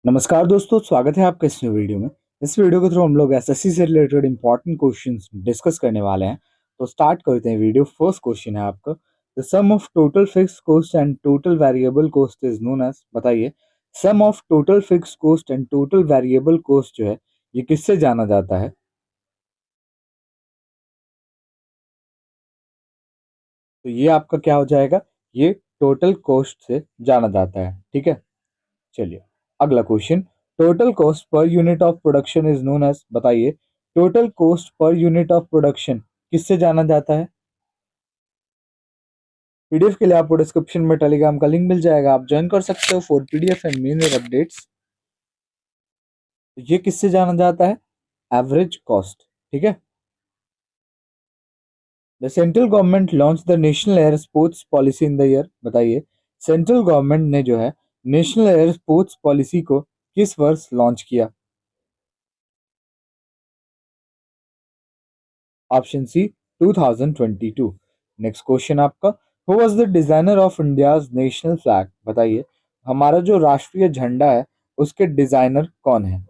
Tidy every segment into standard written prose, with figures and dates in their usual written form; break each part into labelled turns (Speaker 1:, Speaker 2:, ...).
Speaker 1: नमस्कार दोस्तों, स्वागत है आपका इस वीडियो में। इस वीडियो के थ्रू हम लोग एसएससी से रिलेटेड इंपॉर्टेंट क्वेश्चंस डिस्कस करने वाले हैं। तो स्टार्ट करते हैं वीडियो। फर्स्ट क्वेश्चन है आपका, the sum of total fix cost and total variable cost is known as. बताइए, sum of total fix cost and total variable cost जो है ये किससे जाना जाता है? तो ये आपका क्या हो जाएगा? ये टोटल कॉस्ट से जाना जाता है। ठीक है, चलिए अगला question. Total cost per unit of production is known as. बताइए, total cost per unit of production किससे जाना जाता है? पीडीएफ के लिए आपको डिस्क्रिप्शन में टेलीग्राम का लिंक मिल जाएगा, आप ज्वाइन कर सकते हो for PDF and main updates. ये किससे जाना जाता है? Average cost. ठीक है। The central government launch the national air sports policy in the year. बताइए, सेंट्रल गवर्नमेंट ने जो है नेशनल एयर स्पोर्ट्स पॉलिसी को किस वर्ष लॉन्च किया? Option C 2022। नेक्स्ट क्वेश्चन आपका, who was the designer of India's national flag? बताइए, हमारा जो राष्ट्रीय झंडा है उसके डिजाइनर कौन है?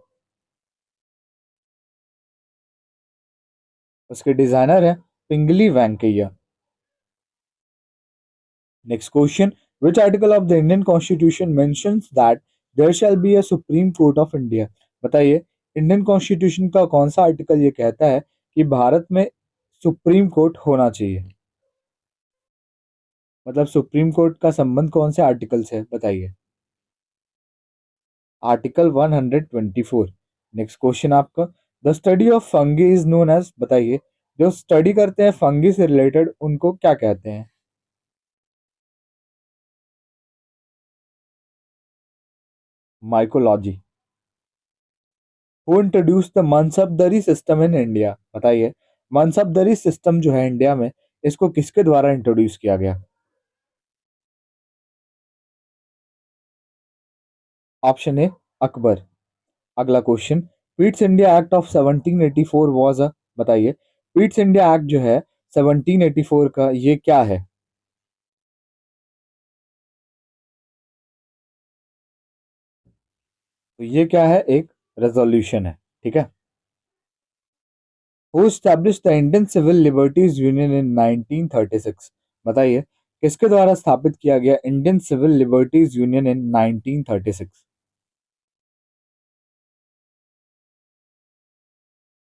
Speaker 1: उसके डिजाइनर है Pingali Venkayya. Next question, which article of the Indian constitution mentions that there shall be a supreme court of India? बताइए, इंडियन कॉन्स्टिट्यूशन का कौन सा आर्टिकल ये कहता है कि भारत में सुप्रीम कोर्ट होना चाहिए? मतलब सुप्रीम कोर्ट का संबंध कौन से आर्टिकल से है? बताइए। आर्टिकल 124। नेक्स्ट क्वेश्चन आपका, the study of fungi is known as. बताइए, जो स्टडी करते हैं फंगी से रिलेटेड उनको क्या कहते हैं? Mycology. Who introduce the mansabdari system in India? बताइए, मनसबदरी सिस्टम जो है इंडिया में, इसको किसके द्वारा इंट्रोड्यूस किया गया? Option A Akbar. अगला question, Pitt's India act of 1784 was a. बताइए, पीट्स इंडिया एक्ट जो है 1784 का ये क्या है? तो ये क्या है? एक रेजोल्यूशन है। ठीक है। Who established the Indian civil liberties union in 1936? बताइए, किसके द्वारा स्थापित किया गया Indian civil liberties union in 1936?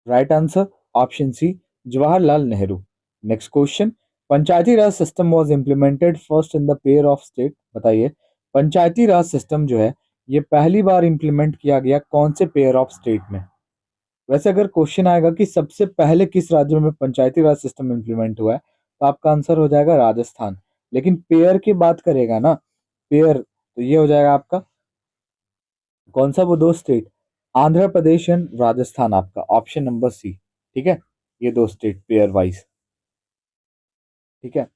Speaker 1: Right answer option C Jawaharlal Nehru. Next question, Panchayati Raj system was implemented first in the pair of state. बताइए, पंचायती राज सिस्टम जो है ये पहली बार इंप्लीमेंट किया गया कौन से पेयर ऑफ स्टेट में? वैसे अगर क्वेश्चन आएगा कि सबसे पहले किस राज्य में पंचायती राज सिस्टम इम्प्लीमेंट हुआ है, तो आपका आंसर हो जाएगा राजस्थान। लेकिन पेयर की बात करेगा ना, पेयर, तो ये हो जाएगा आपका कौन सा? वो दो स्टेट, आंध्र प्रदेश एंड राजस्थान, आपका ऑप्शन नंबर सी। ठीक है, ये दो स्टेट पेयर वाइज। ठीक है।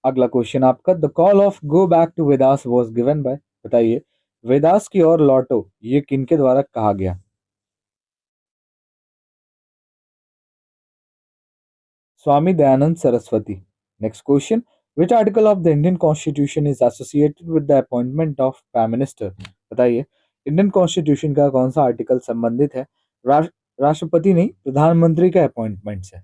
Speaker 1: अगला क्वेश्चन आपका, the call of go back to Vedas was given by. बताइए, वेदास की ओर लौटो ये किनके द्वारा कहा गया? Swami Dayanand Saraswati. Next question, which article of the Indian constitution is associated with the appointment of prime minister? बताइए, इंडियन कॉन्स्टिट्यूशन का कौन सा आर्टिकल संबंधित है राष्ट्रपति नहीं, प्रधानमंत्री के अपॉइंटमेंट से?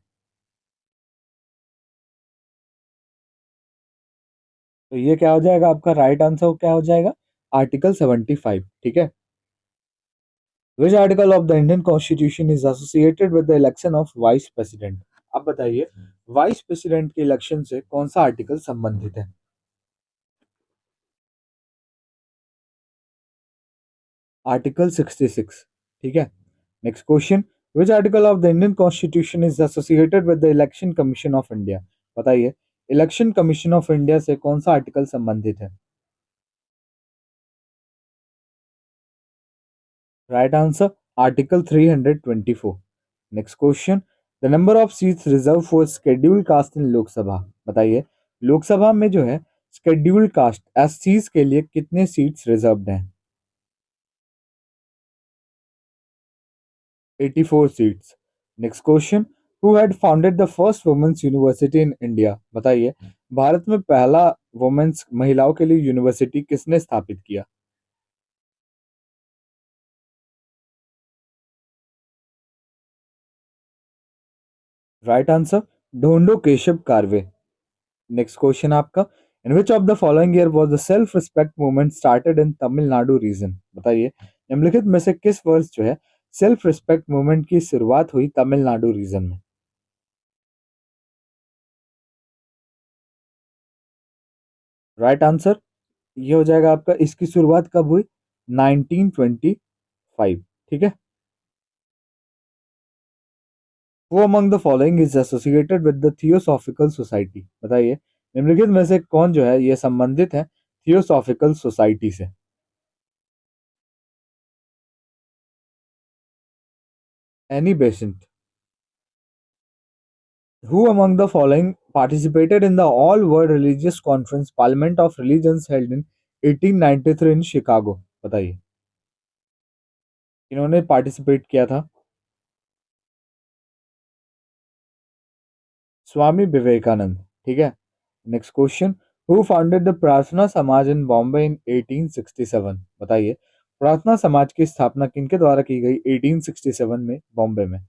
Speaker 1: तो ये क्या हो जाएगा? आपका राइट आंसर क्या हो जाएगा? आर्टिकल 75। ठीक है। विच article of the Indian constitution is associated with the election of vice president? अब बताइए, वाइस प्रेसिडेंट के इलेक्शन से कौन सा आर्टिकल संबंधित है? आर्टिकल 66। ठीक है। Next question, which article of the Indian constitution is associated with the election commission of India? बताइए, इलेक्शन कमीशन ऑफ इंडिया से कौन सा आर्टिकल संबंधित है? Right answer article 324। Next question, the number of seats reserve for scheduled caste in Lok Sabha? बताइए, लोकसभा में जो है शेड्यूल्ड कास्ट एससीज के लिए कितने सीट्स रिजर्व्ड हैं? 84 seats. Next question, who had founded the first women's university in India? बताइए, भारत में पहला वुमेन्स महिलाओं के लिए यूनिवर्सिटी किसने स्थापित किया? राइट आंसर, ढूंढो केशव कार्वे। नेक्स्ट क्वेश्चन आपका, in which of the following year was the self respect movement started in Tamil Nadu region? बताइए, निम्नलिखित में से किस वर्ष जो है सेल्फ रिस्पेक्ट मूवमेंट की शुरुआत हुई तमिलनाडु रीजन में? राइट आंसर, ये हो जाएगा आपका, इसकी शुरुआत कब हुई? 1925। ठीक है। वो among the following is associated with the theosophical society? बताइए, निम्नलिखित में से कौन जो है ये संबंधित है थियोसॉफिकल सोसाइटी से? Annie Besant. Who among the following participated in the All World Religious Conference Parliament of Religions held in 1893 in Chicago? बताइए, इन्होंने पार्टिसिपेट किया था? स्वामी विवेकानंद। ठीक है। Next question, who founded the प्रार्थना समाज इन बॉम्बे इन 1867? बताइए, प्रार्थना समाज की स्थापना किनके द्वारा की गई 1867 में बॉम्बे में?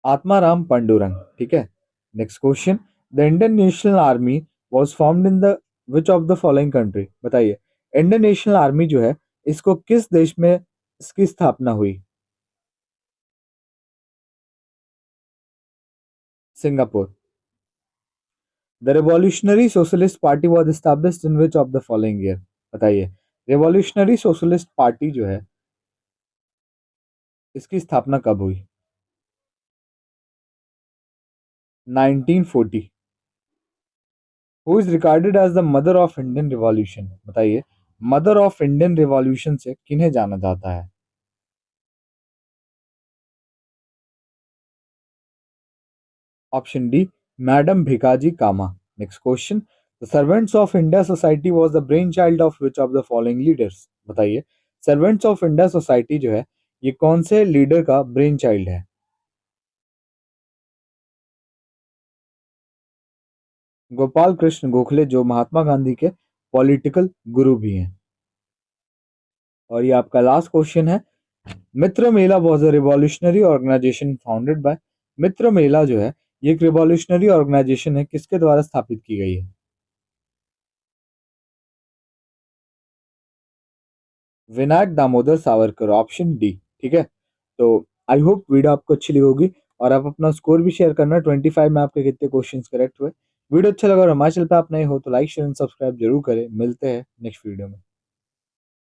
Speaker 1: आत्माराम पंडुरंग। ठीक है। Next question, the Indian National Army was formed in the which of the following country? बताइए, इंडियन नेशनल आर्मी जो है इसको किस देश में इसकी स्थापना हुई? Singapore. The Revolutionary Socialist Party was established in which of the following year? बताइए, रिवॉल्यूशनरी सोशलिस्ट पार्टी जो है इसकी स्थापना कब हुई? 1940। Who is regarded as the mother of Indian revolution? बताइए, मदर ऑफ इंडियन रिवॉल्यूशन से किन्हें जाना जाता है? Option D, madam Bhikaji Cama. Next question, the Servants of India Society was the brain child of which of the following leaders? बताइए, Servants of India Society जो है ये कौन से लीडर का ब्रेन चाइल्ड है? गोपाल कृष्ण गोखले, जो महात्मा गांधी के पॉलिटिकल गुरु भी हैं। और ये आपका लास्ट क्वेश्चन है, Mitra Mela was a revolutionary organization founded by? Mitra Mela जो है ये एक रिवॉल्यूशनरी ऑर्गेनाइजेशन है, किसके द्वारा स्थापित की गई है? Vinayak Damodar Savarkar, option D. ठीक है। तो आई होप वीडियो आपको अच्छी लगी होगी, और आप अपना स्कोर भी शेयर करना 25 में आपके कितने क्वेश्चंस करेक्ट हुए। वीडियो अच्छा लगा और हमारे चैनल पे आप नए हो तो लाइक शेयर एंड सब्सक्राइब जरूर करें। मिलते हैं नेक्स्ट वीडियो में।